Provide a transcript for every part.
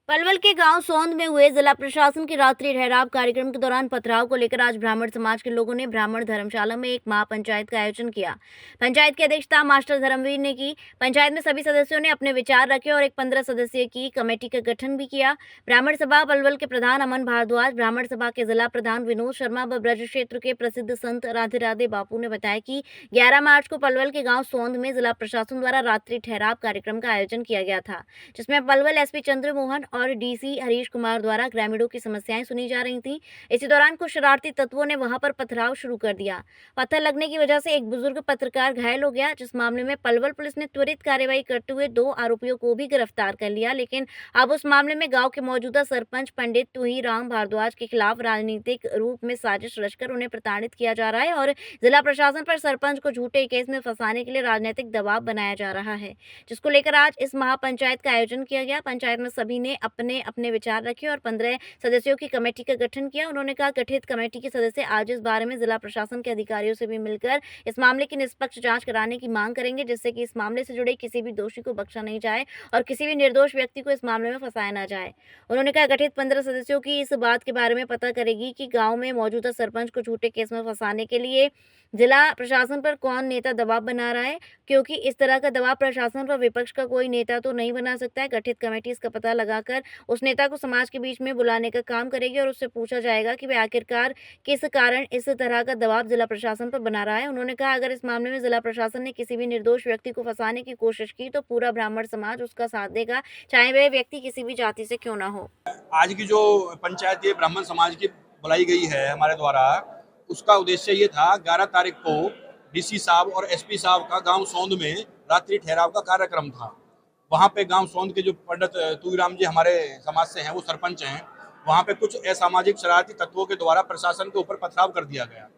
पलवल के गांव सोंद में हुए जिला प्रशासन के रात्रि ठहराव कार्यक्रम के दौरान पथराव को लेकर आज ब्राह्मण समाज के लोगों ने ब्राह्मण धर्मशाला में एक महापंचायत का आयोजन किया। पंचायत की अध्यक्षता मास्टर धर्मवीर ने की। पंचायत में सभी सदस्यों ने अपने विचार रखे और एक 15 सदस्यीय की कमेटी का गठन भी किया। ब्राह्मण सभा पलवल के प्रधान अमन भारद्वाज, ब्राह्मण सभा के जिला प्रधान विनोद शर्मा व ब्रज क्षेत्र के प्रसिद्ध संत राधे राधे बापू ने बताया कि 11 मार्च को पलवल के गाँव सोंद में जिला प्रशासन द्वारा रात्रि ठहराव कार्यक्रम का आयोजन किया गया था, जिसमें पलवल एसपी चंद्रमोहन और डीसी हरीश कुमार द्वारा ग्रामीणों की समस्याएं सुनी जा रही थीं। इसी दौरान कुछ शरारती तत्वों ने वहां पर पथराव शुरू कर दिया। पत्थर लगने की वजह से एक बुजुर्ग पत्रकार घायल हो गया, जिस मामले में पलवल पुलिस ने त्वरित कार्रवाई करते हुए 2 आरोपियों को भी गिरफ्तार कर लिया। लेकिन अब उस मामले में गांव के मौजूदा सरपंच पंडित तुही राम भारद्वाज के खिलाफ राजनीतिक रूप में साजिश रचकर उन्हें प्रताड़ित किया जा रहा है और जिला प्रशासन पर सरपंच को झूठे केस में फंसाने के लिए राजनीतिक दबाव बनाया जा रहा है, जिसको लेकर आज इस महापंचायत का आयोजन किया गया। पंचायत में सभी ने अपने अपने विचार रखे और 15 सदस्यों की कमेटी का गठन किया। उन्होंने कहा गठित कमेटी के सदस्य आज इस बारे में जिला प्रशासन के अधिकारियों से भी मिलकर इस मामले की निष्पक्ष जांच कराने की मांग करेंगे, जिससे कि इस मामले से जुड़े किसी भी दोषी को बख्शा नहीं जाए और किसी भी निर्दोष व्यक्ति को इस मामले में फंसाया न जाए। उन्होंने कहा गठित 15 सदस्यों की इस बात के बारे में पता करेगी कि गाँव में मौजूदा सरपंच को झूठे केस में फंसाने के लिए जिला प्रशासन पर कौन नेता दबाव बना रहा है, क्योंकि इस तरह का दबाव प्रशासन पर विपक्ष का कोई नेता तो नहीं बना सकता है। गठित कमेटी इसका पता लगाकर उस नेता को समाज के बीच में बुलाने का काम करेगी और उससे पूछा जाएगा कि वह आखिरकार किस कारण इस तरह का दबाव जिला प्रशासन पर बना रहा है। उन्होंने कहा अगर इस मामले में जिला प्रशासन ने किसी भी निर्दोष व्यक्ति को फंसाने की कोशिश की तो पूरा ब्राह्मण समाज उसका साथ देगा, चाहे वह व्यक्ति किसी भी जाति से क्यों ना हो। आज की जो पंचायत ये ब्राह्मण समाज की बुलाई गई है हमारे द्वारा, उसका उद्देश्य ये था 11 तारीख को डीसी साहब और एसपी साहब का गांव सोंद में रात्रि ठहराव का कार्यक्रम था। वहां पे गांव सोंद के जो पंडित तुईराम जी हमारे समाज से हैं, वो सरपंच हैं। वहां पे कुछ असामाजिक शरारती तत्वों के द्वारा प्रशासन के ऊपर पथराव कर दिया गया,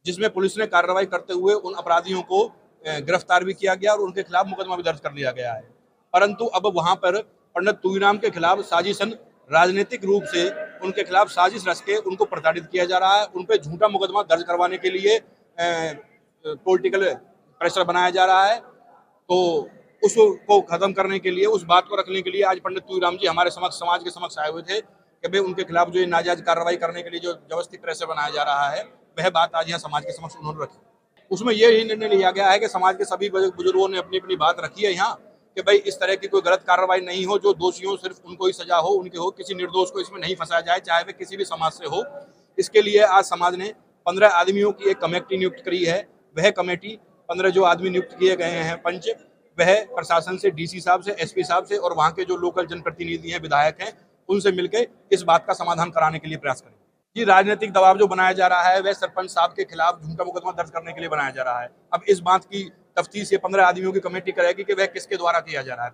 जिसमें पुलिस ने कार्रवाई करते हुए उन अपराधियों को गिरफ्तार भी किया गया और उनके खिलाफ मुकदमा भी दर्ज कर लिया गया है। परंतु अब वहां पर पंडित तुईराम के खिलाफ साजिशन राजनीतिक रूप से उनके खिलाफ साजिश रच के उनको प्रताड़ित किया जा रहा है। उन पर झूठा मुकदमा दर्ज करवाने के लिए पॉलिटिकल प्रेशर बनाया जा रहा है। तो उसको खत्म करने के लिए, उस बात को रखने के लिए आज पंडित तुईराम जी हमारे समाज के समक्ष आए हुए थे कि भाई उनके खिलाफ जो नाजायज कार्रवाई करने के लिए जो जबरदस्ती प्रेशर बनाया जा रहा है, वह बात आज यहाँ समाज के समक्ष उन्होंने रखी। उसमें यही निर्णय लिया गया है कि समाज के सभी बुजुर्गों ने अपनी अपनी बात रखी है यहाँ कि भाई इस तरह की कोई गलत कार्रवाई नहीं हो, जो दोषी हो सिर्फ उनको ही सजा हो, उनके हो, किसी निर्दोष को इसमें नहीं फंसाया जाए, चाहे वे किसी भी समाज से हो। इसके लिए आज समाज ने 15 आदमियों की एक कमेटी नियुक्त करी है। वह कमेटी 15 जो आदमी नियुक्त किए गए हैं पंच, वह प्रशासन से, डीसी साहब से, एसपी साहब से और वहाँ के जो लोकल जनप्रतिनिधि हैं, विधायक हैं, उनसे मिलकर इस बात का समाधान कराने के लिए प्रयास करें। ये राजनीतिक दबाव जो बनाया जा रहा है वह सरपंच साहब के खिलाफ झूठा मुकदमा दर्ज करने के लिए बनाया जा रहा है। अब इस बात की तफ्तीश ये 15 आदमियों की कमेटी करेगी कि वह किसके द्वारा किया जा रहा है,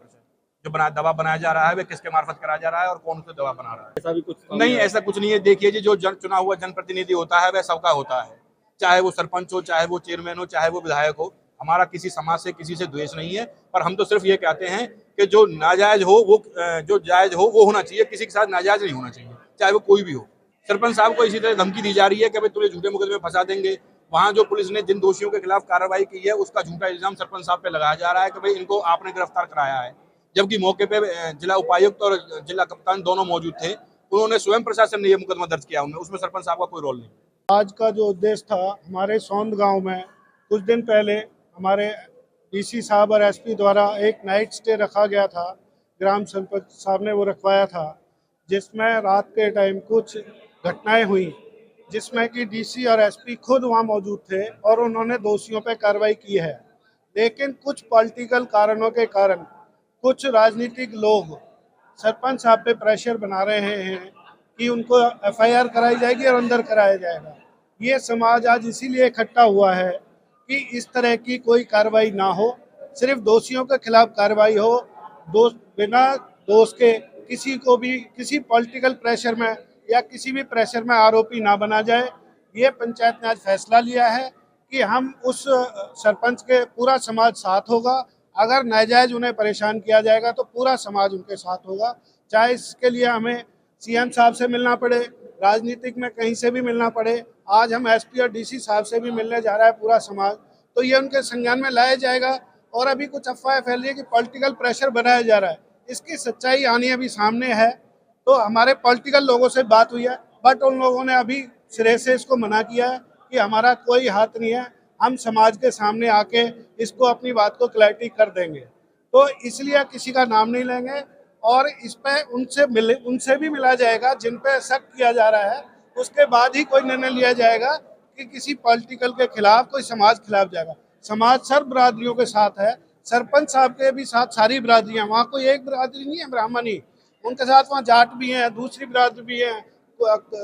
जो दबाव बनाया जा रहा है वह किसके मार्फत कराया जा रहा है और कौन उसे दबाव बना रहा है। ऐसा भी कुछ नहीं, ऐसा कुछ नहीं है। देखिए जी, जो चुना हुआ जनप्रतिनिधि होता है वह सबका होता है, चाहे वो सरपंच हो, चाहे वो चेयरमैन हो, चाहे वो विधायक हो। हमारा किसी समाज से, किसी से द्वेष नहीं है, पर हम तो सिर्फ ये कहते हैं कि जो नाजायज हो वो, जो जायज हो वो होना चाहिए, किसी के साथ नाजायज नहीं होना चाहिए, चाहे वो कोई भी हो। सरपंच साहब को इसी तरह धमकी दी जा रही है कि भाई तुम्हें झूठे मुकदमे में फंसा देंगे। वहाँ जो पुलिस ने जिन दोषियों के खिलाफ कार्रवाई की है उसका झूठा इल्जाम सरपंच साहब पे लगाया जा रहा है कि भाई इनको आपने गिरफ्तार कराया है, जबकि मौके पे जिला उपायुक्त और जिला कप्तान दोनों मौजूद थे। उन्होंने स्वयं प्रशासन ने यह मुकदमा दर्ज किया, उसमें सरपंच साहब का कोई रोल नहीं। आज का जो उद्देश्य था, हमारे सोंद गांव में कुछ दिन पहले हमारे डीसी साहब और एसपी द्वारा एक नाइट स्टे रखा गया था। ग्राम सरपंच साहब ने वो रखवाया था, जिसमें रात के टाइम कुछ घटनाएं हुई, जिसमें कि डीसी और एसपी खुद वहां मौजूद थे और उन्होंने दोषियों पर कार्रवाई की है। लेकिन कुछ पॉलिटिकल कारणों के कारण कुछ राजनीतिक लोग सरपंच साहब पे प्रेशर बना रहे हैं कि उनको एफआईआर कराई जाएगी और अंदर कराया जाएगा। ये समाज आज इसीलिए इकट्ठा हुआ है कि इस तरह की कोई कार्रवाई ना हो, सिर्फ दोषियों के खिलाफ कार्रवाई हो, बिना दोष के किसी को भी किसी पॉलिटिकल प्रेशर में या किसी भी प्रेशर में आरोपी ना बना जाए। ये पंचायत ने आज फैसला लिया है कि हम उस सरपंच के पूरा समाज साथ होगा। अगर नाजायज उन्हें परेशान किया जाएगा तो पूरा समाज उनके साथ होगा, चाहे इसके लिए हमें सीएम साहब से मिलना पड़े, राजनीतिक में कहीं से भी मिलना पड़े। आज हम एसपी और डीसी साहब से भी मिलने जा रहा है पूरा समाज, तो ये उनके संज्ञान में लाया जाएगा। और अभी कुछ अफवाहें फैल रही है कि पॉलिटिकल प्रेशर बनाया जा रहा है, इसकी सच्चाई आनी अभी सामने है। तो हमारे पॉलिटिकल लोगों से बात हुई है, बट उन लोगों ने अभी सिरे से इसको मना किया है कि हमारा कोई हाथ नहीं है, हम समाज के सामने आके इसको अपनी बात को क्लैरिटी कर देंगे। तो इसलिए किसी का नाम नहीं लेंगे और इस पे उनसे भी मिला जाएगा जिन पे शक किया जा रहा है, उसके बाद ही कोई निर्णय लिया जाएगा कि किसी पॉलिटिकल के खिलाफ कोई समाज खिलाफ जाएगा। समाज सर्व बरादरियों के साथ है, सरपंच साहब के भी साथ सारी बरादरियां, वहाँ कोई एक बरादरी नहीं है ब्राह्मण ही, उनके साथ वहाँ जाट भी हैं, दूसरी बरादरी भी हैं,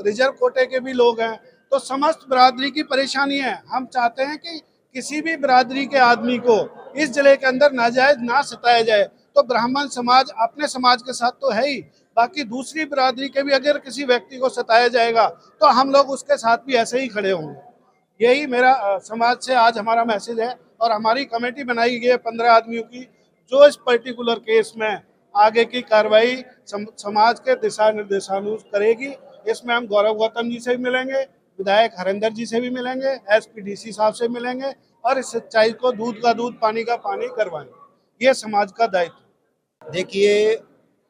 रिजर्व कोटे के भी लोग हैं। तो समस्त बरादरी की परेशानी है। हम चाहते हैं कि किसी भी बरादरी के आदमी को इस जिले के अंदर नाजायज ना सताया जाए। तो ब्राह्मण समाज अपने समाज के साथ तो है ही, बाकी दूसरी बरादरी के भी अगर किसी व्यक्ति को सताया जाएगा तो हम लोग उसके साथ भी ऐसे ही खड़े होंगे। यही मेरा समाज से आज हमारा मैसेज है। और हमारी कमेटी बनाई गई है 15 आदमियों की, जो इस पर्टिकुलर केस में आगे की कार्रवाई समाज के दिशा निर्देशानुसार करेगी। इसमें हम गौरव गौतम जी से भी मिलेंगे, विधायक हरिंदर जी से भी मिलेंगे, एसपीडीसी साहब से मिलेंगे और इस सच्चाई को दूध का दूध पानी का पानी करवाएंगे। ये समाज का दायित्व। देखिए,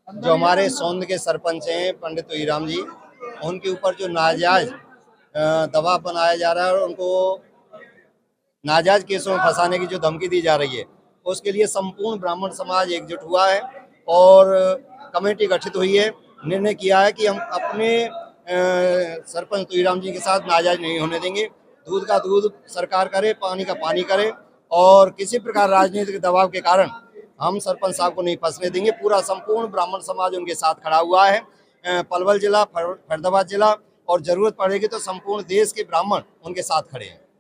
जो हमारे सौंद के सरपंच हैं पंडित तुईराम जी, उनके ऊपर जो नाजायज दबाव बनाया जा रहा है और उनको नाजायज केसों में फंसाने की जो धमकी दी जा रही है, उसके लिए संपूर्ण ब्राह्मण समाज एकजुट हुआ है और कमेटी गठित हुई है। निर्णय किया है कि हम अपने सरपंच तुईराम जी के साथ नाजायज नहीं होने देंगे। दूध का दूध सरकार करे, पानी का पानी करे और किसी प्रकार राजनीतिक दबाव के कारण हम सरपंच साहब को नहीं फंसने देंगे। पूरा संपूर्ण ब्राह्मण समाज उनके साथ खड़ा हुआ है। पलवल जिला, फरीदाबाद जिला और जरूरत पड़ेगी तो संपूर्ण देश के ब्राह्मण उनके साथ खड़े हैं।